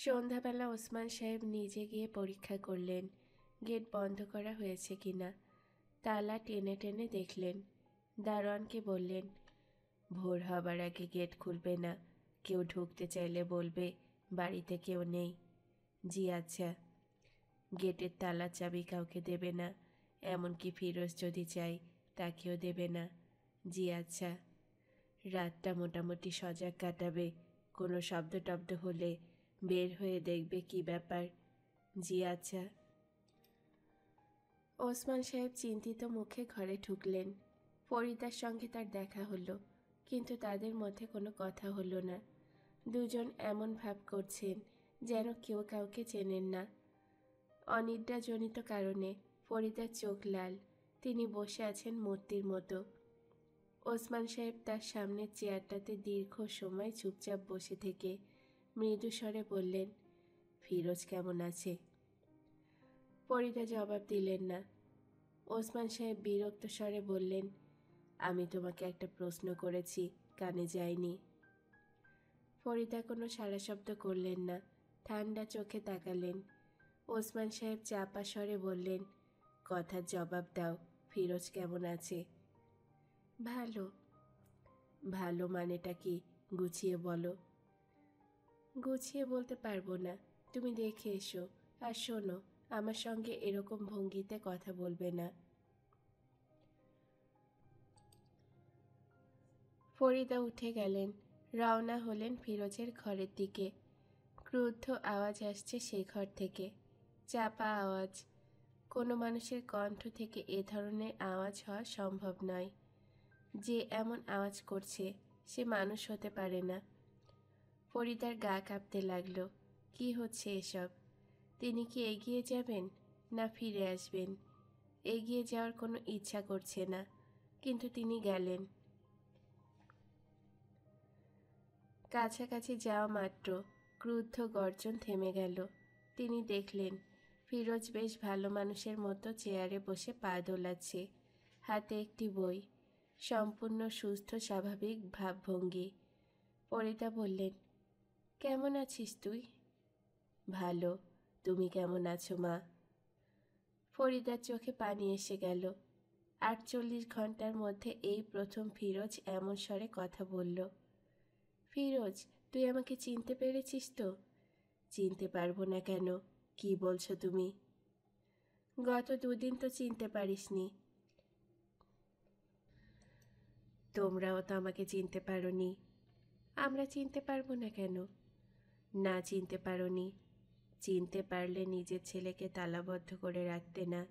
সন্ধ্যাবেলা ওসমান সাহেব নিজে গিয়ে পরীক্ষা করলেন গেট বন্ধ করা হয়েছে কিনা। তালা টেনে টেনে দেখলেন। দারোয়ানকে বললেন, ভোর হবার আগে গেট খুলবে না, কেউ ঢুকতে চাইলে বলবে বাড়িতে কেউ নেই। জি আচ্ছা। গেটের তালা চাবি কাউকে দেবে না, এমনকি ফিরোজ যদি চাই তাকেও দেবে না। জি আচ্ছা। রাতটা মোটামুটি সজাগ কাটাবে, কোনো শব্দ টব্দ হলে বের হয়ে দেখবে কি ব্যাপার। জি আচ্ছা। ওসমান সাহেব চিন্তিত মুখে ঘরে ঢুকলেন। ফরিদার সঙ্গে তার দেখা হলো, কিন্তু তাদের মধ্যে কোনো কথা হলো না। দুজন এমন ভাব করছেন যেন কেউ কাউকে চেনেন না। অনিদ্রাজনিত কারণে ফরিদার চোখ লাল, তিনি বসে আছেন মূর্তির মতো। ওসমান সাহেব তার সামনের চেয়ারটাতে দীর্ঘ সময় চুপচাপ বসে থেকে মৃদু স্বরে বললেন, ফিরোজ কেমন আছে? ফরিদা জবাব দিলেন না। ওসমান সাহেব বিরক্ত স্বরে বললেন, আমি তোমাকে একটা প্রশ্ন করেছি, কানে যায়নি। ফরিদা কোনো সাড়া শব্দ করলেন না, ঠান্ডা চোখে তাকালেন। ওসমান সাহেব চাপা স্বরে বললেন, কথার জবাব দাও, ফিরোজ কেমন আছে? ভালো। ভালো মানেটা কি, গুছিয়ে বলো। গুছিয়ে বলতে পারবো না, তুমি দেখে এসো। আর শোনো, আমার সঙ্গে এরকম ভঙ্গিতে কথা বলবে না। ফরিদা উঠে গেলেন, রওনা হলেন ফিরোজের ঘরের দিকে। ক্রুদ্ধ আওয়াজ আসছে সেই ঘর থেকে, চাপা আওয়াজ। কোনো মানুষের কণ্ঠ থেকে এ ধরনের আওয়াজ হওয়া সম্ভব নয়। যে এমন আওয়াজ করছে সে মানুষ হতে পারে না। ফরিদার গা কাঁপতে লাগলো। কি হচ্ছে এসব? তিনি কি এগিয়ে যাবেন না ফিরে আসবেন? এগিয়ে যাওয়ার কোনো ইচ্ছা করছে না, কিন্তু তিনি গেলেন। কাছাকাছি যাওয়া মাত্র ক্রুদ্ধ গর্জন থেমে গেল। তিনি দেখলেন ফিরোজ বেশ ভালো মানুষের মতো চেয়ারে বসে পা দোলাচ্ছে, হাতে একটি বই, সম্পূর্ণ সুস্থ স্বাভাবিক ভাবভঙ্গি। ফরিদা বললেন, কেমন আছিস তুই? ভালো। তুমি কেমন আছো মা? ফরিদার চোখে পানি এসে গেল। 48 ঘন্টার মধ্যে এই প্রথম ফিরোজ এমন স্বরে কথা বলল। ফিরোজ, তুই আমাকে চিনতে পেরেছিস তো? চিনতে পারবো না কেন? কি বলছো তুমি? গত 2 দিন তো চিনতে পারিসনি। তোমরাও তো আমাকে চিনতে পারোনি। আমরা চিনতে পারবো না কেন? না, চিনতে পারোনি। চিনতে পারলে নিজের ছেলেকে তালাবদ্ধ করে রাখতে না।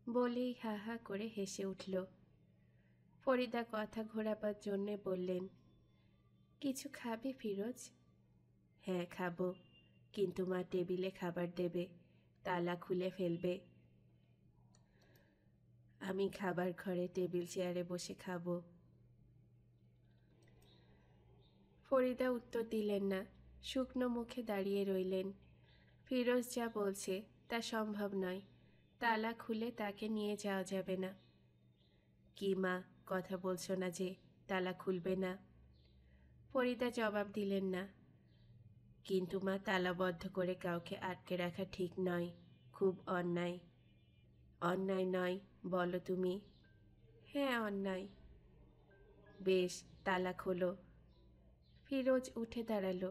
বলেই হা হা করে হেসে উঠল। ফরিদা কথা ঘোরাবার জন্যে বললেন, কিছু খাবি ফিরোজ? হ্যাঁ খাবো, কিন্তু মা টেবিলে খাবার দেবে, তালা খুলে ফেলবে। আমি খাবার ঘরে টেবিল চেয়ারে বসে খাবো। ফরিদা উত্তর দিলেন না, শুকনো মুখে দাঁড়িয়ে রইলেন। ফিরোজ যা বলছে তা সম্ভব নয়, তালা খুলে তাকে নিয়ে যাওয়া যাবে না। কি মা, কথা বলছো না যে, তালা খুলবে না? ফরিদা জবাব দিলেন না। কিন্তু মা, তালাবদ্ধ করে কাউকে আটকে রাখা ঠিক নয়, খুব অন্যায়। অন্যায় নয় বলো তুমি? হ্যাঁ অন্যায়। বেশ, তালা খোলো। ফিরোজ উঠে দাঁড়ালো।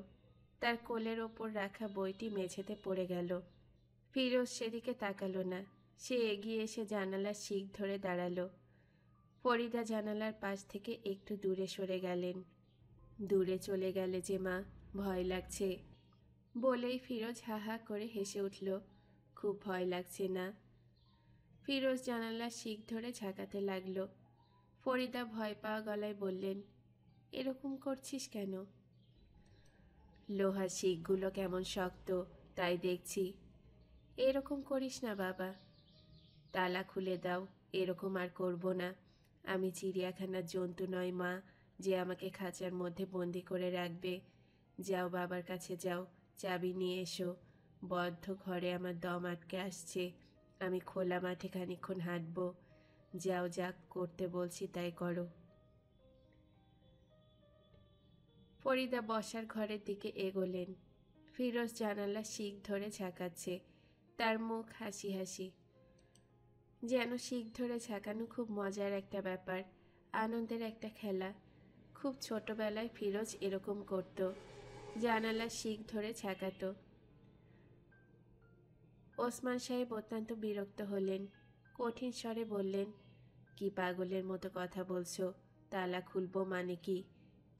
তার কোলের ওপর রাখা বইটি মেঝেতে পড়ে গেল। ফিরোজ সেদিকে তাকালো না, সে এগিয়ে এসে জানালার শিক ধরে দাঁড়ালো। ফরিদা জানালার পাশ থেকে একটু দূরে সরে গেলেন। দূরে চলে গেলে যে মা, ভয় লাগছে। বলেই ফিরোজ হা হা করে হেসে উঠল। খুব ভয় লাগছে না? ফিরোজ জানালার শিক ধরে ঝাঁকাতে লাগলো। ফরিদা ভয় পাওয়া গলায় বললেন, এরকম করছিস কেন? লোহার শিকগুলো কেমন শক্ত, তাই দেখছি। এরকম করিস না বাবা। তালা খুলে দাও, এরকম আর করব না। আমি চিড়িয়াখানার জন্তু নয় মা, যে আমাকে খাঁচার মধ্যে বন্দি করে রাখবে। যাও, বাবার কাছে যাও, চাবি নিয়ে এসো। বদ্ধ ঘরে আমার দম আটকে আসছে, আমি খোলা মাঠে খানিকক্ষণ হাঁটব। যাও, যা করতে বলছি তাই করো। ফরিদা বসার ঘরের দিকে এগোলেন। ফিরোজ জানালা শিক ধরে ঝাঁকাচ্ছে। তার মুখ হাসি হাসি, যেন শিক ধরে ঝাঁকানো খুব মজার একটা ব্যাপার, আনন্দের একটা খেলা। খুব ছোটবেলায় ফিরোজ এরকম করত, জানালা শিক ধরে ঝাঁকাতো। ওসমান সাহেব অত্যন্ত বিরক্ত হলেন। কঠিন স্বরে বললেন, কি পাগলের মতো কথা বলছো? তালা খুলবো মানে কি?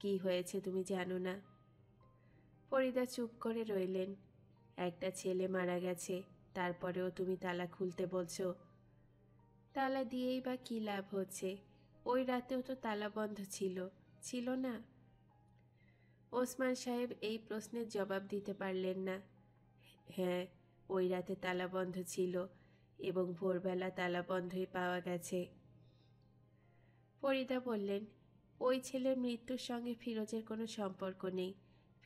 কি হয়েছে তুমি জানো না? ফরিদা চুপ করে রইলেন। একটা ছেলে মারা গেছে, তারপরেও তুমি তালা খুলতে বলছো? তালা দিয়েই বা কি লাভ হচ্ছে? ওই রাতেও তো তালা বন্ধ ছিল, ছিল না? ওসমান সাহেব এই প্রশ্নের জবাব দিতে পারলেন না। হ্যাঁ, ওই রাতে তালা বন্ধ ছিল এবং ভোরবেলা তালা বন্ধই পাওয়া গেছে। ফরিদা বললেন, ওই ছেলের মৃত্যুর সঙ্গে ফিরোজের কোনো সম্পর্ক নেই।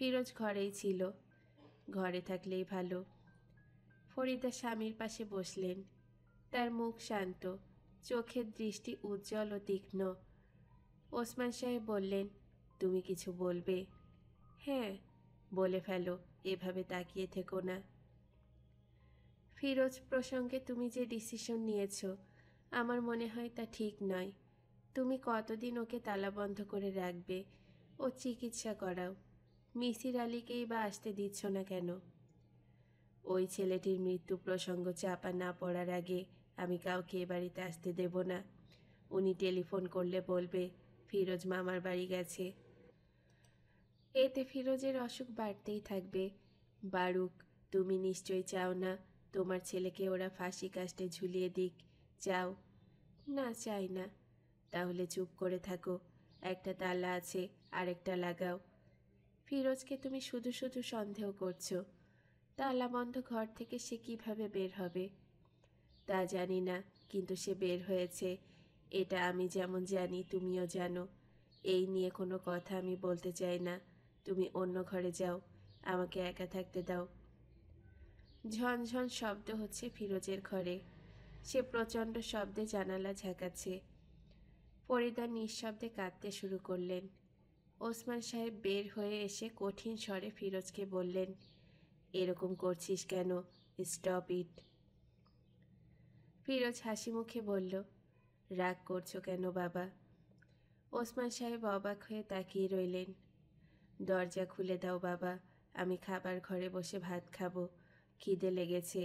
ফিরোজ ঘরেই ছিল, ঘরে থাকলেই ভালো। ফরিদা স্বামীর পাশে বসলেন। তার মুখ শান্ত, চোখের দৃষ্টি উজ্জ্বল ও তীক্ষ্ণ। ওসমান সাহেব বললেন, তুমি কিছু বলবে? হ্যাঁ, বলে ফেলো, এভাবে তাকিয়ে থেকো না। ফিরোজ প্রসঙ্গে তুমি যে ডিসিশন নিয়েছ, আমার মনে হয় তা ঠিক নয়। তুমি কতদিন ওকে তালাবন্ধ করে রাখবে? ও চিকিৎসা করাও। মিসির আলীকেই বা আসতে দিচ্ছ না কেন? ওই ছেলেটির মৃত্যু প্রসঙ্গ চাপা না পড়ার আগে আমি কাউকে এ বাড়িতে আসতে দেব না। উনি টেলিফোন করলে বলবে ফিরোজ মামার বাড়ি গেছে। এতে ফিরোজের অসুখ বাড়তেই থাকবে। বারুক, তুমি নিশ্চয়ই চাও না তোমার ছেলেকে ওরা ফাঁসি কাস্টে ঝুলিয়ে দিক, চাও? না, চাই না। তাহলে চুপ করে থাকো। একটা তালা আছে, আরেকটা লাগাও। ফিরোজকে তুমি শুধু শুধু সন্দেহ করছো। তালা বন্ধ ঘর থেকে সে কিভাবে বের হবে? তা জানি না, কিন্তু সে বের হয়েছে, এটা আমি যেমন জানি তুমিও জানো। এই নিয়ে কোনো কথা আমি বলতে চাই না। তুমি অন্য ঘরে যাও, আমাকে একা থাকতে দাও। ঝনঝন শব্দ হচ্ছে ফিরোজের ঘরে। সে প্রচণ্ড শব্দে জানালা ঝাঁকাচ্ছে। ফরিদা নিঃশব্দে কাঁদতে শুরু করলেন। ওসমান সাহেব বের হয়ে এসে কঠিন স্বরে ফিরোজকে বললেন, এরকম করছিস কেন? Stop it. ফিরোজ হাসি মুখে বলল, রাগ করছো কেন বাবা? ওসমান সাহেব অবাক হয়ে তাকিয়ে রইলেন। দরজা খুলে দাও বাবা, আমি খাবার ঘরে বসে ভাত খাবো, খিদে লেগেছে।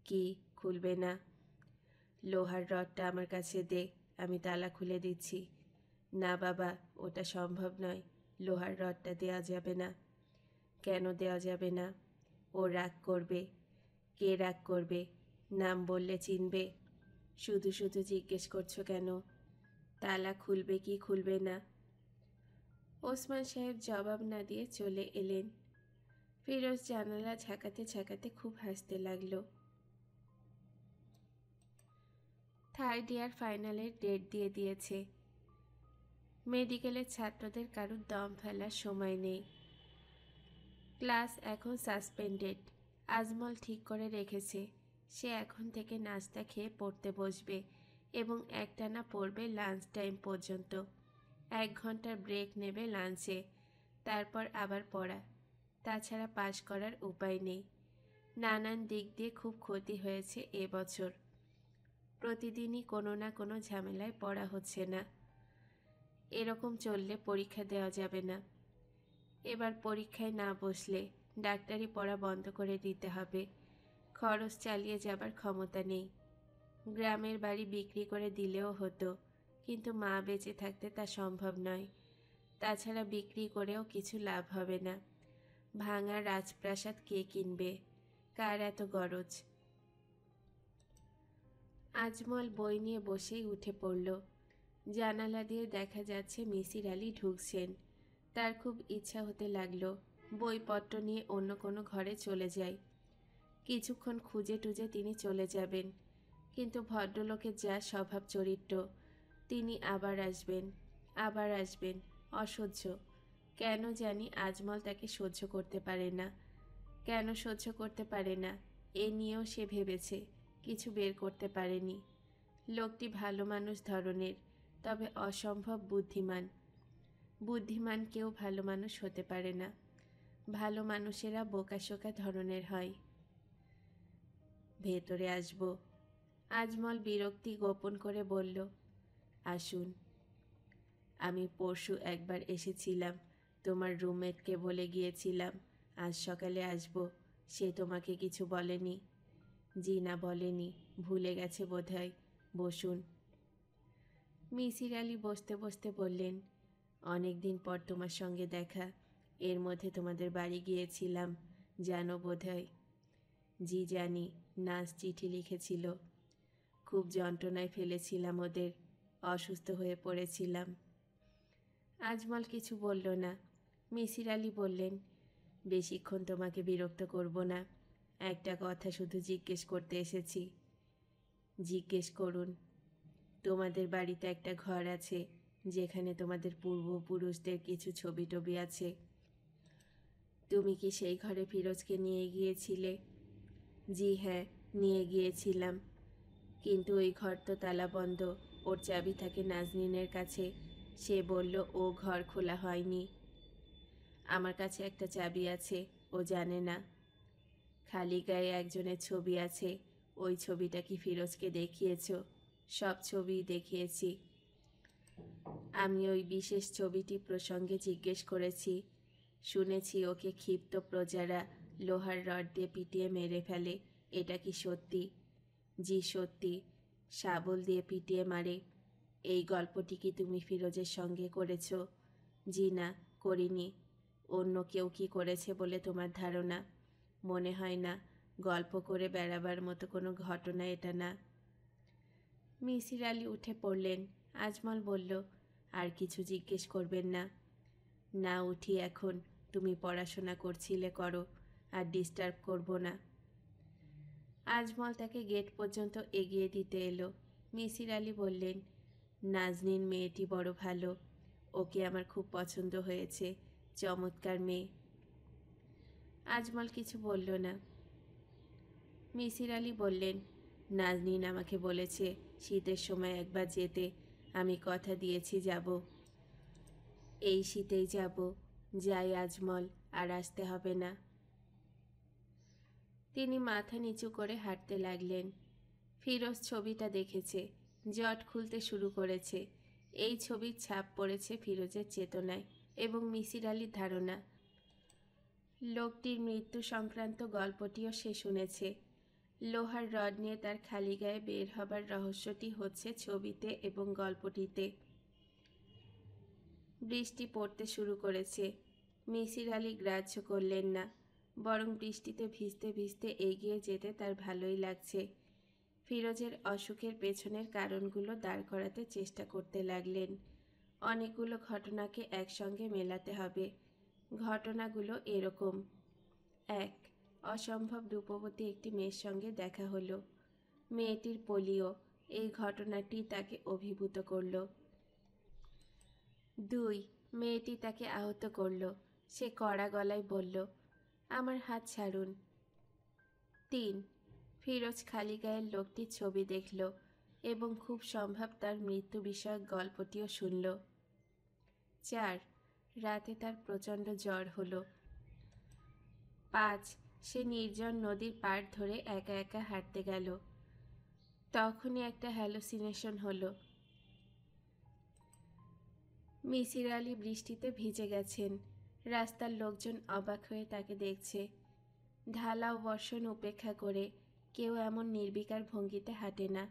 কি, খুলবে না? লোহার রডটা আমার কাছে দে, আমি তালা খুলে দিচ্ছি। না বাবা, ওটা সম্ভব নয়, লোহার রডটা দেওয়া যাবে না। কেন দেওয়া যাবে না? ও রাগ করবে। কে রাগ করবে? নাম বললে চিনবে? শুধু শুধু জিজ্ঞেস করছো কেন? তালা খুলবে কি খুলবে না? ওসমান সাহেব জবাব না দিয়ে চলে এলেন। ফিরোজ জানালা ঝাঁকাতে ঝাঁকাতে খুব হাসতে লাগলো। থার্ড ইয়ার ফাইনালের ডেট দিয়ে দিয়েছে। মেডিকেলের ছাত্রদের কারোর দম ফেলার সময় নেই। ক্লাস এখন সাসপেন্ডেড। আজমল ঠিক করে রেখেছে সে এখন থেকে নাস্তা খেয়ে পড়তে বসবে এবং একটানা পড়বে লাঞ্চ টাইম পর্যন্ত। 1 ঘন্টার ব্রেক নেবে লাঞ্চে, তারপর আবার পড়া। তাছাড়া পাশ করার উপায় নেই। নানান দিক দিয়ে খুব ক্ষতি হয়েছে এবছর। প্রতিদিনই কোনো না কোনো ঝামেলায় পড়া হচ্ছে না। এরকম চললে পরীক্ষা দেওয়া যাবে না। এবার পরীক্ষায় না বসলে ডাক্তারি পড়া বন্ধ করে দিতে হবে। খরচ চালিয়ে যাবার ক্ষমতা নেই। গ্রামের বাড়ি বিক্রি করে দিলেও হতো, কিন্তু মা বেঁচে থাকতে তা সম্ভব নয়। তাছাড়া বিক্রি করেও কিছু লাভ হবে না। ভাঙা রাজপ্রাসাদ কে কিনবে? কার এত গরজ? আজমল বই নিয়ে বসেই উঠে পড়ল। জানালা দিয়ে দেখা যাচ্ছে মিসির আলী ঢুকছেন। তার খুব ইচ্ছা হতে লাগলো বইপত্র নিয়ে অন্য কোনো ঘরে চলে যায়। কিছুক্ষণ খুঁজে টুজে তিনি চলে যাবেন, কিন্তু ভদ্রলোকের যা স্বভাব চরিত্র, তিনি আবার আসবেন, আবার আসবেন। অসহ্য। কেন জানি আজমল তাকে সহ্য করতে পারে না। কেন সহ্য করতে পারে না এ নিয়েও সে ভেবেছে, কিছু বের করতে পারেনি। লোকটি ভালো মানুষ ধরনের, তবে অসম্ভব বুদ্ধিমান। বুদ্ধিমান কেউ ভালো মানুষ হতে পারে না। ভালো মানুষেরা বোকাশোকা ধরনের হয়। ভেতরে আসবো? আজমল বিরক্তি গোপন করে বলল, আসুন। আমি পরশু একবার এসেছিলাম, তোমার রুমমেটকে বলে গিয়েছিলাম আজ সকালে আসব। সে তোমাকে কিছু বলেনি? জি না, বলেনি, ভুলে গেছে বোধহয়। বসুন। মিসির আলি বসতে বসতে বললেন, অনেক দিন পর তোমার সঙ্গে দেখা। এর মধ্যে তোমাদের বাড়ি গিয়েছিলাম, জানো বোধহয়। জি জানি, নার্স চিঠি লিখেছিল। খুব যন্ত্রণায় ফেলেছিলাম ওদের, অসুস্থ হয়ে পড়েছিলাম। আজমল কিছু বলল না। মিসির আলি বললেন, বেশিক্ষণ তোমাকে বিরক্ত করব না, একটা কথা শুধু জিজ্ঞেস করতে এসেছি। জিজ্ঞেস করুন। তোমাদের বাড়িতে একটা ঘর আছে যেখানে তোমাদের পূর্বপুরুষদের কিছু ছবি টবি আছে। তুমি কি সেই ঘরে ফিরোজকে নিয়ে গিয়েছিলে? জি হ্যাঁ, নিয়ে গিয়েছিলাম, কিন্তু ওই ঘর তো তালা বন্ধ। ওর চাবি থাকে নাজনীনের কাছে। সে বলল ও ঘর খোলা হয়নি। আমার কাছে একটা চাবি আছে, ও জানে না। খালি গায়ে একজনের ছবি আছে। ওই ছবিটা কি ফিরোজকে দেখিয়েছ? সব ছবি দেখিয়েছি। আমি ওই বিশেষ ছবিটি প্রসঙ্গে জিজ্ঞেস করেছি। শুনেছি ওকে ক্ষিপ্ত প্রজারা লোহার রড দিয়ে পিটিয়ে মেরে ফেলে। এটা কি সত্যি? জি সত্যি, শাবল দিয়ে পিটিয়ে মারে। এই গল্পটি কি তুমি ফিরোজের সঙ্গে করেছ? জি না, করিনি। অন্য কেউ কি করেছে বলে তোমার ধারণা? মনে হয় না, গল্প করে বেড়াবার মতো কোনো ঘটনা এটা না। মিসির আলি উঠে পড়লেন। আজমল বলল, আর কিছু জিজ্ঞেস করবেন না? না, উঠি এখন। তুমি পড়াশোনা করছিলে, করো, আর ডিস্টার্ব করব না। আজমল তাকে গেট পর্যন্ত এগিয়ে দিতে এলো। মিসির আলি বললেন, নাজনীন মেয়েটি বড় ভালো, ওকে আমার খুব পছন্দ হয়েছে, চমৎকার মেয়ে। আজমল কিছু বলল না। মিসির আলি বললেন, নাজনীন আমাকে বলেছে শীতের সময় একবার যেতে। আমি কথা দিয়েছি যাব। এই শীতেই যাব। যাই আজমল, আর আসতে হবে না। তিনি মাথা নিচু করে হাঁটতে লাগলেন। ফিরোজ ছবিটা দেখেছে, জট খুলতে শুরু করেছে। এই ছবির ছাপ পড়েছে ফিরোজের চেতনায় এবং মিসির আলির ধারণা। লোকটির মৃত্যু সংক্রান্ত গল্পটিও সে শুনেছে। লোহার রড নিয়ে তার খালি গায়ে বের হবার রহস্যটি হচ্ছে ছবিতে এবং গল্পটিতে। বৃষ্টি পড়তে শুরু করেছে। মিসির আলি গ্রাহ্য করলেন না, বরং বৃষ্টিতে ভিজতে ভিজতে এগিয়ে যেতে তার ভালোই লাগছে। ফিরোজের অসুখের পেছনের কারণগুলো দাঁড় করাতে চেষ্টা করতে লাগলেন। অনেকগুলো ঘটনাকে একসঙ্গে মেলাতে হবে। ঘটনাগুলো এরকম: 1. অসম্ভব রূপবতী একটি মেয়ের সঙ্গে দেখা হলো। মেয়েটির পোলিও। এই ঘটনাটি তাকে অভিভূত করল। 2. মেয়েটি তাকে আহত করল। সে কড়া গলায় বলল, আমার হাত ছাড়ুন। 3. ফিরোজ খালি গায়ের লোকটির ছবি দেখল এবং খুব সম্ভব তার মৃত্যু বিষয়ক গল্পটিও শুনল। 4. রাতে তার প্রচণ্ড জ্বর হলো। 5. সে নির্জন নদীর পাড় ধরে একা একা হাঁটতে গেল। তখনই একটা হ্যালুসিনেশন হলো। মিসির আলি বৃষ্টিতে ভিজে গেছেন। রাস্তার লোকজন অবাক হয়ে তাকে দেখছে। ঢালাও বর্ষণ উপেক্ষা করে কেউ এমন নির্বিকার ভঙ্গিতে হাঁটে না।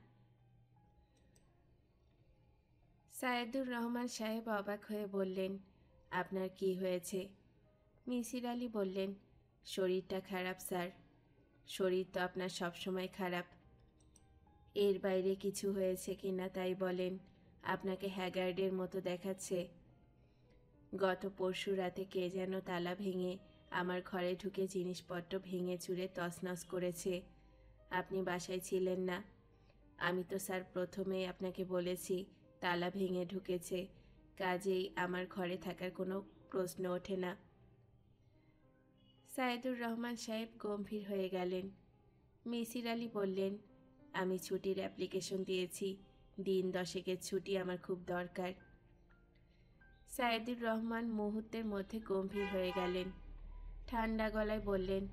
সায়েদুর রহমান সাহেব অবাক হয়ে বললেন, আপনার কি হয়েছে? মিসির আলি বললেন, শরীরটা খারাপ স্যার। শরীর তো আপনার সবসময় খারাপ। এর বাইরে কিছু হয়েছে কি না তাই বলেন। আপনাকে হ্যাগার্ডের মতো দেখাচ্ছে। গত পরশু রাতে কে যেন তালা ভেঙে আমার ঘরে ঢুকে জিনিসপত্র ভেঙে চুরে তছনছ করেছে। আপনি বাসায় ছিলেন না। আমি তো স্যার প্রথমেই আপনাকে বলেছি তালা ভেঙে ঢুকেছে, কাজেই আমার ঘরে থাকার কোনো প্রশ্ন ওঠে না। সায়েদুর রহমান সাহেব গম্ভীর হয়ে গেলেন। মিসির আলি বললেন, আমি ছুটির অ্যাপ্লিকেশন দিয়েছি। দিন 10 ছুটি আমার খুব দরকার। সায়েদুর রহমান মুহূর্তের মধ্যে গম্ভীর হয়ে গেলেন। ঠান্ডা গলায় বললেন,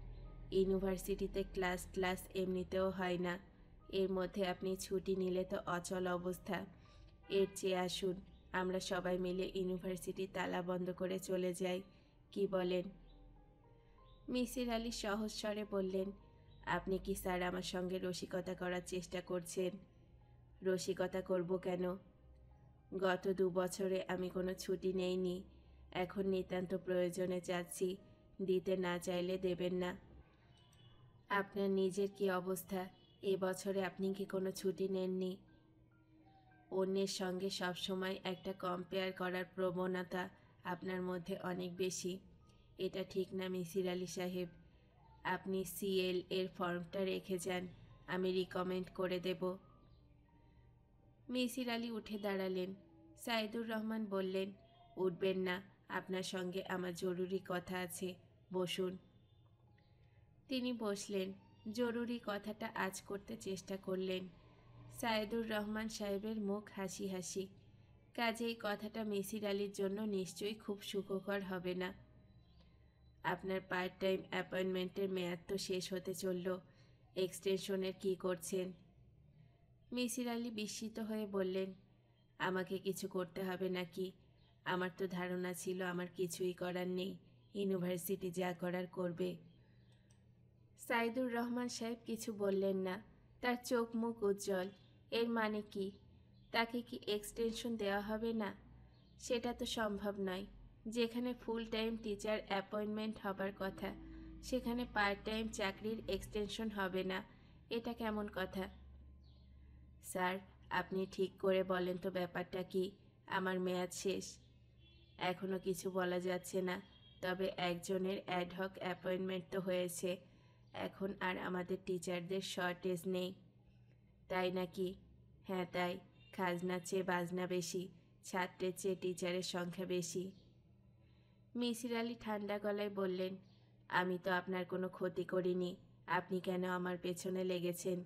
ইউনিভার্সিটিতে ক্লাস ক্লাস এমনিতেও হয় না, এর মধ্যে আপনি ছুটি নিলে তো অচল অবস্থা। এর চেয়ে আসুন আমরা সবাই মিলে ইউনিভার্সিটি তালা বন্ধ করে চলে যাই, কি বলেন? মিসির আলি সহজ স্বরে বললেন, আপনি কি স্যার আমার সঙ্গে রসিকতা করার চেষ্টা করছেন? রসিকতা করব কেন? গত 2 বছরে আমি কোনো ছুটি নেইনি, এখন নিতান্ত প্রয়োজনে যাচ্ছি, দিতে না চাইলে দেবেন না। আপনার নিজের কি অবস্থা? বছরে আপনি কি কোনো ছুটি নেননি? অন্যের সঙ্গে সবসময় একটা কম্পেয়ার করার প্রবণতা আপনার মধ্যে অনেক বেশি। এটা ঠিক না মিসির আলি সাহেব। আপনি সিএল এর ফর্মটা রেখে যান, আমি রিকমেন্ড করে দেব। মিসির আলি উঠে দাঁড়ালেন। সাইদুর রহমান বললেন, উঠবেন না, আপনার সঙ্গে আমার জরুরি কথা আছে, বসুন। তিনি বসলেন। জরুরি কথাটা আজ করতে চেষ্টা করলেন। সাইদুর রহমান সাহেবের মুখ হাসি হাসি। কাজেই কথাটা মিসির আলির জন্য নিশ্চয়ই খুব সুখকর হবে না। আপনার পার্ট টাইম অ্যাপয়েন্টমেন্টের মেয়াদ তো শেষ হতে চলল, এক্সটেনশনের কি করছেন? মিসির আলি বিস্মিত হয়ে বললেন, আমাকে কিছু করতে হবে নাকি? আমার তো ধারণা ছিল আমার কিছুই করার নেই, ইউনিভার্সিটি যা করার করবে। সাইদুর রহমান সাহেব কিছু বললেন না। তার চোখ মুখ উজ্জ্বল। এর মানে কি? তাকে কি এক্সটেনশন দেওয়া হবে না? সেটা তো সম্ভব নয়। যেখানে ফুল টাইম টিচার অ্যাপয়েন্টমেন্ট হবার কথা, সেখানে পার্ট টাইম চাকরির এক্সটেনশন হবে না, এটা কেমন কথা? স্যার, আপনি ঠিক করে বলেন তো ব্যাপারটা কি? আমার মেয়াদ শেষ। এখনও কিছু বলা যাচ্ছে না, তবে একজনের অ্যাডহক অ্যাপয়েন্টমেন্ট তো হয়েছে। এখন আর আমাদের টিচারদের শর্টেজ নেই, তাই নাকি? হ্যাঁ তাই। খাজনার চেয়ে বাজনা বেশি, ছাত্রের চেয়ে টিচারের সংখ্যা বেশি। মিসির আলি ঠান্ডা গলায় বললেন, আমি তো আপনার কোনো ক্ষতি করিনি, আপনি কেন আমার পেছনে লেগেছেন?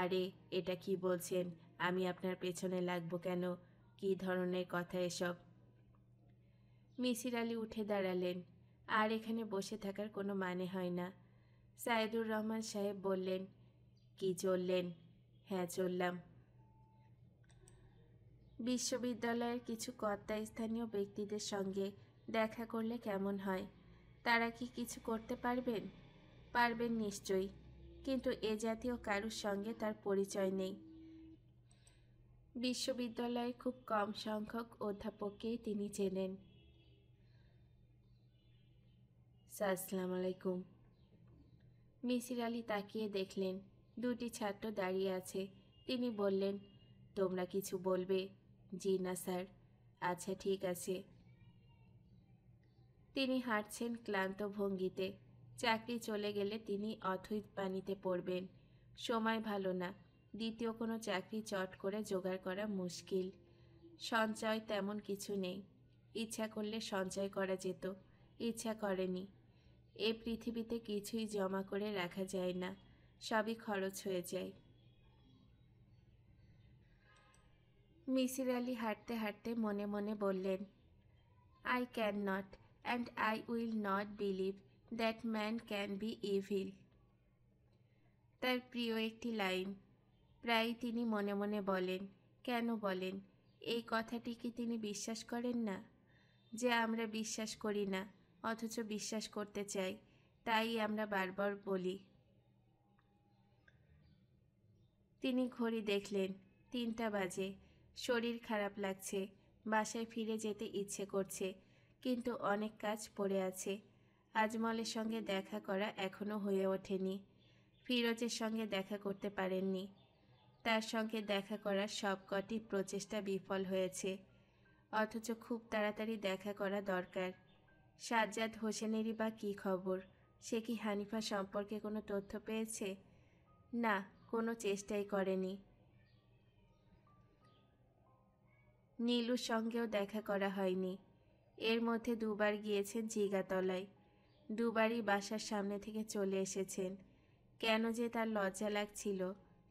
আরে, এটা কি বলছেন? আমি আপনার পেছনে লাগবো কেন? কি ধরনের কথা এসব? মিসির আলি উঠে দাঁড়ালেন। আর এখানে বসে থাকার কোনো মানে হয় না। সাইদুর রহমান সাহেব বললেন, কি চললেন? হ্যাঁ চললাম। বিশ্ববিদ্যালয়ের কিছু কর্তাস্থানীয় ব্যক্তিদের সঙ্গে দেখা করলে কেমন হয়? তারা কি কিছু করতে পারবেন? পারবেন নিশ্চয়ই, কিন্তু এ জাতীয় কারুর সঙ্গে তার পরিচয় নেই। বিশ্ববিদ্যালয়ে খুব কম সংখ্যক অধ্যাপককেই তিনি চেনেন। আসসালামু আলাইকুম। মিসির আলি তাকিয়ে দেখলেন 2টি ছাত্র দাঁড়িয়ে আছে। তিনি বললেন, তোমরা কিছু বলবে? জি না স্যার। আচ্ছা ঠিক আছে। তিনি হাঁটছেন ক্লান্ত ভঙ্গিতে। চাকরি চলে গেলে তিনি অথৈ পানিতে পড়বেন। সময় ভালো না, দ্বিতীয় কোনো চাকরি চট করে জোগাড় করা মুশকিল। সঞ্চয় তেমন কিছু নেই। ইচ্ছা করলে সঞ্চয় করা যেত, ইচ্ছা করেনি। এ পৃথিবীতে কিছুই জমা করে রাখা যায় না, সবই খরচ হয়ে যায়। মিসির আলি হাঁটতে হাঁটতে মনে মনে বললেন, I cannot and I will not believe that man can be evil. তার প্রিয় একটি লাইন। প্রায় তিনি মনে মনে বলেন। কেন বলেন? এই কথাটি কি তিনি বিশ্বাস করেন না? যে আমরা বিশ্বাস করি না, অথচ বিশ্বাস করতে চাই, তাই আমরা বারবার বলি। তিনি ঘড়ি দেখলেন, 3টা বাজে। শরীর খারাপ লাগছে, বাসায় ফিরে যেতে ইচ্ছে করছে, কিন্তু অনেক কাজ পড়ে আছে। আজমলের সঙ্গে দেখা করা এখনো হয়ে ওঠেনি। ফিরোজের সঙ্গে দেখা করতে পারেননি। তার সঙ্গে দেখা করার সবকটি প্রচেষ্টা বিফল হয়েছে, অথচ খুব তাড়াতাড়ি দেখা করা দরকার। সাজ্জাদ হোসেনেরই বা কী খবর? সে কি হানিফা সম্পর্কে কোনো তথ্য পেয়েছে? না, কোনো চেষ্টাই করেনি। নীলুর সঙ্গেও দেখা করা হয়নি। এর মধ্যে 2বার গিয়েছেন জিগাতলায়। 2বারই বাসার সামনে থেকে চলে এসেছেন। কেন যে তার লজ্জা লাগছিল?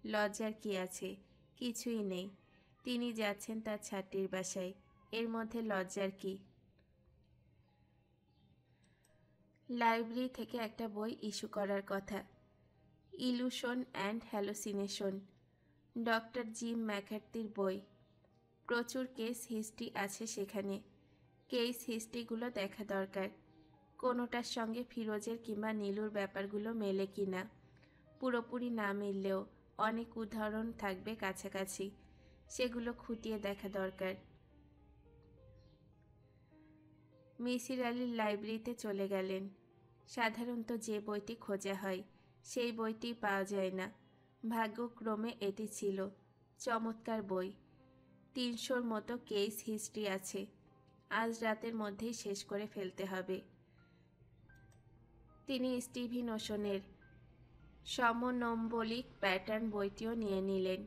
লজ্জার কি আছে? কিছুই নেই। তিনি যাচ্ছেন তার ছাত্রীর বাসায়, এর মধ্যে লজ্জার কি? লাইব্রেরি থেকে একটা বই ইস্যু করার কথা, illusion and hallucination, doctor Jim ম্যাকার্থির বই। প্রচুর কেস হিস্ট্রি আছে সেখানে। কেস হিস্ট্রিগুলো দেখা দরকার, কোনোটার সঙ্গে ফিরোজের কিংবা নীলুর ব্যাপারগুলো মেলে কি না। পুরোপুরি না মিললেও অনেক উদাহরণ থাকবে কাছাকাছি, সেগুলো খুঁটিয়ে দেখা দরকার। মিসির আলির লাইব্রেরিতে চলে গেলেন। সাধারণত যে বইটি খোঁজা হয় সেই বইটি পাওয়া যায় না। ভাগ্যক্রমে এটি ছিল। চমৎকার বই, 300-র মতো কেস হিস্ট্রি আছে। আজ রাতের মধ্যেই শেষ করে ফেলতে হবে। তিনি স্টিভেন ওশনের সমনম্বলিক প্যাটার্ন বইটিও নিয়ে নিলেন।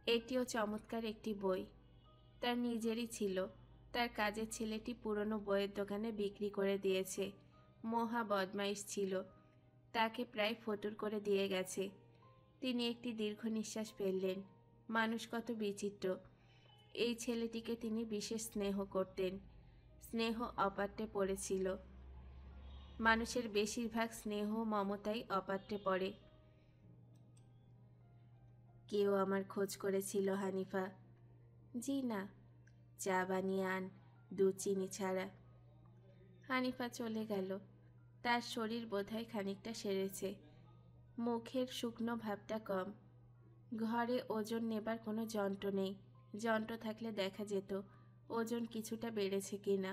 এটিও চমৎকার একটি বই। তার নিজেরই ছিল। তার কাজের ছেলেটি পুরনো বইয়ের দোকানে বিক্রি করে দিয়েছে। মহা বদমাইশ ছিল, তাকে প্রায় ফতুর করে দিয়ে গেছে। তিনি একটি দীর্ঘ নিঃশ্বাস ফেললেন। মানুষ কত বিচিত্র। এই ছেলেটিকে তিনি বিশেষ স্নেহ করতেন। স্নেহ অপাত্রে পড়েছিল। মানুষের বেশিরভাগ স্নেহ মমতাই অপাত্রে পড়ে। কেউ আমার খোঁজ করেছিল হানিফা? জি না। চা বানিয়ে আন, দুধ চিনি ছাড়া। হানিফা চলে গেল। তার শরীর বোধহয় খানিকটা সেরেছে। মুখের শুকনো ভাবটা কম। ঘরে ওজন নেবার কোনো যন্ত্র নেই। যন্ত্র থাকলে দেখা যেত ওজন কিছুটা বেড়েছে কিনা।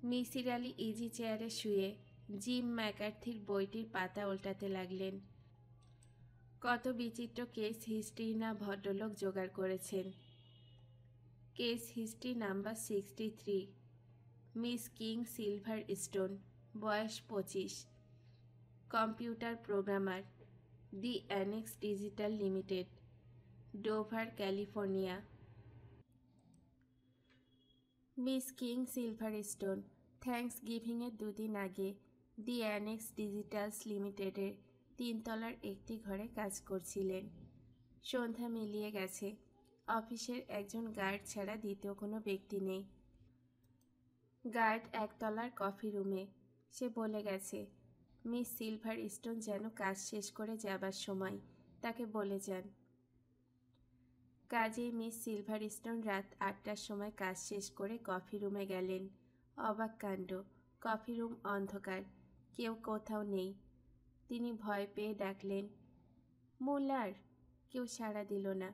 মিসির আলি ইজি চেয়ারে শুয়ে জিম ম্যাকার্থির বইটির পাতা উল্টাতে লাগলেন। কত বিচিত্র কেস হিস্ট্রি না ভদ্রলোক জোগাড় করেছেন। Case history number 63, Miss King Silverstone, বয়স 25, computer programmer, the Annex Digital Limited, Dover, California. Miss King Silverstone থ্যাঙ্কস গিভিংয়ের 2 দিন আগে দি অ্যানেক্স ডিজিটালস লিমিটেডের 3 তলার একটি ঘরে কাজ করছিলেন। সন্ধ্যা মিলিয়ে গেছে। অফিসের একজন গার্ড ছাড়া দ্বিতীয় কোনো ব্যক্তি নেই। গার্ড 1 তলার কফি রুমে। সে বলে গেছে মিস সিলভার স্টোন যেন কাজ শেষ করে যাবার সময় তাকে বলে যান। কাজেই মিস সিলভার স্টোন রাত 8টার সময় কাজ শেষ করে কফি রুমে গেলেন। অবাক কাণ্ড, কফি রুম অন্ধকার, কেউ কোথাও নেই। তিনি ভয় পেয়ে ডাকলেন, মুলার। কেউ সাড়া দিল না।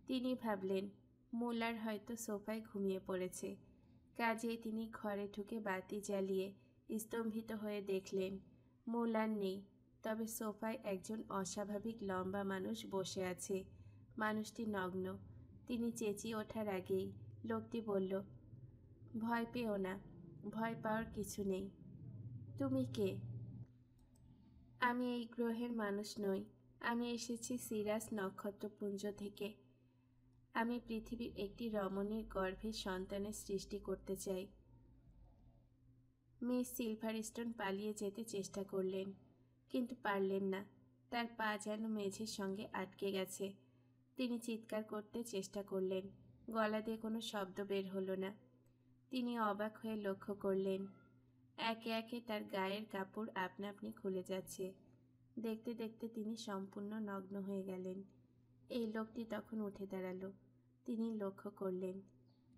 তিনি ভাবলেন মুলার হয়তো সোফায় ঘুমিয়ে পড়েছে। কাজেই তিনি ঘরে ঢুকে বাতি জ্বালিয়ে স্তম্ভিত হয়ে দেখলেন মুলার নেই, তবে সোফায় একজন অস্বাভাবিক লম্বা মানুষ বসে আছে। মানুষটি নগ্ন। তিনি চেঁচিয়ে ওঠার আগেই লোকটি বলল, ভয় পেও না, ভয় পাওয়ার কিছু নেই। তুমি কে? আমি এই গ্রহের মানুষ নই। আমি এসেছি সিরাস নক্ষত্রপুঞ্জ থেকে। আমি পৃথিবীর একটি রমণীর গর্ভে সন্তানের সৃষ্টি করতে চাই। মিস সিলভার স্টোন পালিয়ে যেতে চেষ্টা করলেন, কিন্তু পারলেন না। তার পা যেন মেঝের সঙ্গে আটকে গেছে। তিনি চিৎকার করতে চেষ্টা করলেন, গলা দিয়ে কোনো শব্দ বের হলো না। তিনি অবাক হয়ে লক্ষ্য করলেন একে একে তার গায়ের কাপড় আপনা আপনি খুলে যাচ্ছে। দেখতে দেখতে তিনি সম্পূর্ণ নগ্ন হয়ে গেলেন। এই লোকটি তখন উঠে দাঁড়ালো। তিনি লক্ষ্য করলেন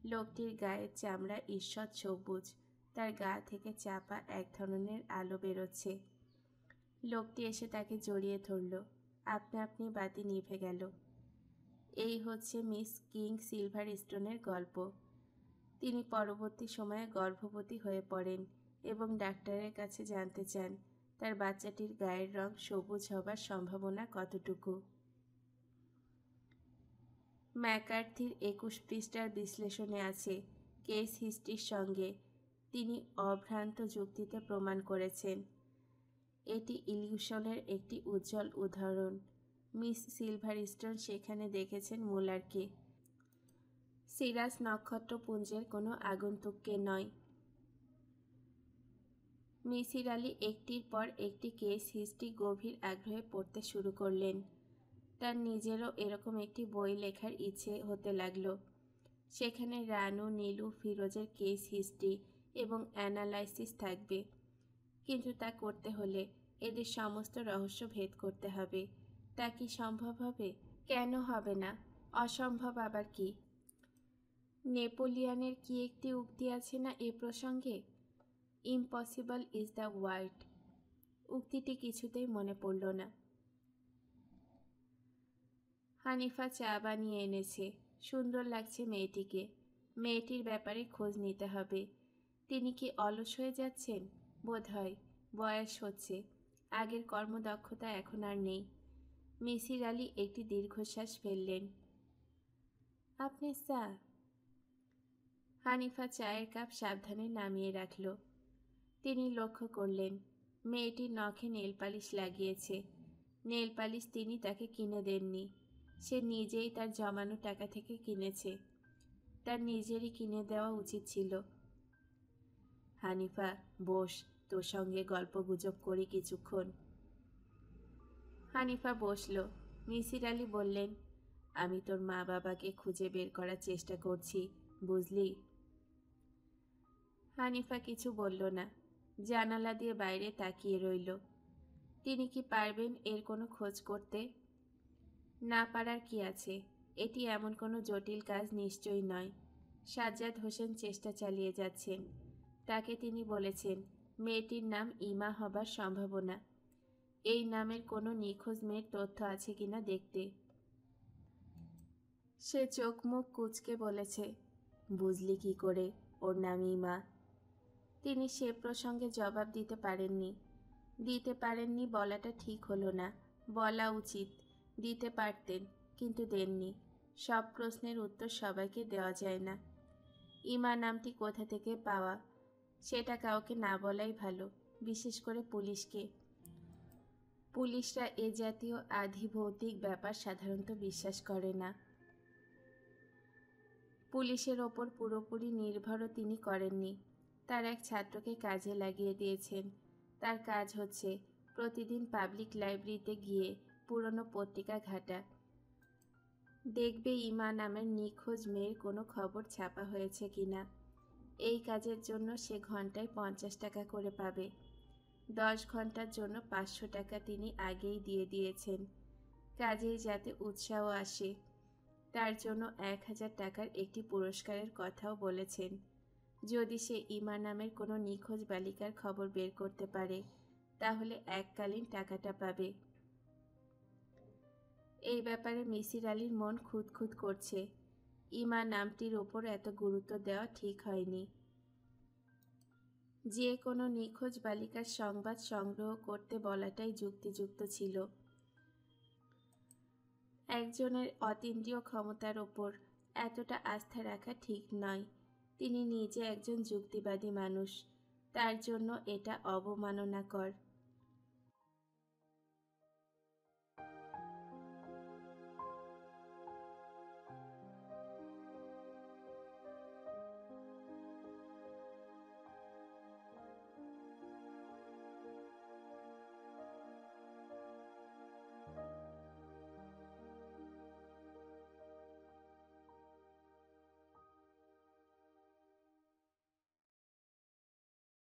লোকটির গায়ের চামড়া ঈষৎ সবুজ। তার গা থেকে চাপা এক ধরনের আলো বেরোচ্ছে। লোকটি এসে তাকে জড়িয়ে ধরল। আপনা আপনি বাতি নিভে গেল। এই হচ্ছে মিস কিং সিলভার স্টোনের গল্প। তিনি পরবর্তী সময়ে গর্ভবতী হয়ে পড়েন এবং ডাক্তারের কাছে জানতে চান তার বাচ্চাটির গায়ের রং সবুজ হবার সম্ভাবনা কতটুকু। ম্যাকার্থির 21 পৃষ্ঠার বিশ্লেষণে আছে কেস হিস্ট্রির সঙ্গে। তিনি অভ্রান্ত যুক্তিতে প্রমাণ করেছেন এটি ইলিউশনের একটি উজ্জ্বল উদাহরণ। মিস সিলভার স্টোন সেখানে দেখেছেন মুলারকে, সিরাস নক্ষত্রপুঞ্জের কোনো আগন্তুককে নয়। মিসির আলি একটির পর একটি কেস হিস্ট্রি গভীর আগ্রহে পড়তে শুরু করলেন। তার নিজেরও এরকম একটি বই লেখার ইচ্ছে হতে লাগলো। সেখানে রানু, নীলু, ফিরোজের কেস হিস্ট্রি এবং অ্যানালাইসিস থাকবে, কিন্তু তা করতে হলে এদের সমস্ত রহস্য ভেদ করতে হবে। তা কি সম্ভব হবে? কেন হবে না? অসম্ভব আবার কি? নেপোলিয়নের কি একটি উক্তি আছে না এ প্রসঙ্গে? Impossible is the word. উক্তিটি কিছুতেই মনে পড়ল না। হানিফা চা বানিয়ে এনেছে। সুন্দর লাগছে মেয়েটিকে। মেয়েটির ব্যাপারে খোঁজ নিতে হবে। তিনি কি অলস হয়ে যাচ্ছেন? বোধ হয় বয়স হচ্ছে, আগের কর্মদক্ষতা এখন আর নেই। মিসির আলি একটি দীর্ঘশ্বাস ফেললেন। আপনি চা? হানিফা চায়ের কাপ সাবধানে নামিয়ে রাখল। তিনি লক্ষ্য করলেন মেয়েটি নখে নেল পালিশ লাগিয়েছে। নেল পালিশ তিনি তাকে কিনে দেননি, সে নিজেই তার জমানো টাকা থেকে কিনেছে। তার নিজেরই কিনে দেওয়া উচিত ছিল। হানিফা, বস, তোর সঙ্গে গল্পগুজব করি কিছুক্ষণ। হানিফা বসল। মিসির আলি বললেন, আমি তোর মা বাবাকে খুঁজে বের করার চেষ্টা করছি, বুঝলি? হানিফা কিছু বলল না, জানালা দিয়ে বাইরে তাকিয়ে রইল। তিনি কি পারবেন এর কোনো খোঁজ করতে? না পারার কি আছে? এটি এমন কোনো জটিল কাজ নিশ্চয়ই নয়। সাজ্জাদ হোসেন চেষ্টা চালিয়ে যাচ্ছেন। তাকে তিনি বলেছেন মেয়েটির নাম ইমা হবার সম্ভাবনা। এই নামের কোনো নিখোঁজ মেয়ের তথ্য আছে কিনা দেখতে। সে চোখ মুখ কুঁচকে বলেছে, বুঝলি কি করে ওর নাম ইমা? তিনি সে প্রসঙ্গে জবাব দিতে পারেননি বলাটা ঠিক হলো না। বলা উচিত, দিতে পারতেন, কিন্তু দেননি। সব প্রশ্নের উত্তর সবাইকে দেওয়া যায় না। ইমা নামটি কোথা থেকে পাওয়া সেটা কাউকে না বলাই ভালো, বিশেষ করে পুলিশকে। পুলিশরা এ জাতীয় আধিভৌতিক ব্যাপার সাধারণত বিশ্বাস করে না। পুলিশের ওপর পুরোপুরি নির্ভরও তিনি করেননি। তার এক ছাত্রকে কাজে লাগিয়ে দিয়েছেন। তার কাজ হচ্ছে প্রতিদিন পাবলিক লাইব্রেরিতে গিয়ে পুরনো পত্রিকা ঘাঁটা, দেখবে ইমা নামের নিখোঁজ মেয়ের কোনো খবর ছাপা হয়েছে কিনা। এই কাজের জন্য সে ঘন্টায় 50 টাকা করে পাবে। 10 ঘন্টার জন্য 500 টাকা তিনি আগেই দিয়ে দিয়েছেন। কাজেই যাতে উৎসাহ আসে তার জন্য 1000 টাকার একটি পুরস্কারের কথাও বলেছেন, যদি সে ইমা নামের কোনো নিখোঁজ বালিকার খবর বের করতে পারে, তাহলে এককালীন টাকাটা পাবে। এই ব্যাপারে মিসির আলির মন খুঁতখুত করছে। ইমা নামটির ওপর এত গুরুত্ব দেওয়া ঠিক হয়নি। যে কোনো নিখোঁজ বালিকার সংবাদ সংগ্রহ করতে বলাটাই যুক্তিযুক্ত ছিল। একজনের অতীন্দ্রিয় ক্ষমতার ওপর এতটা আস্থা রাখা ঠিক নয়। তিনি নিজে একজন যুক্তিবাদী মানুষ, তার জন্য এটা অবমাননাকর।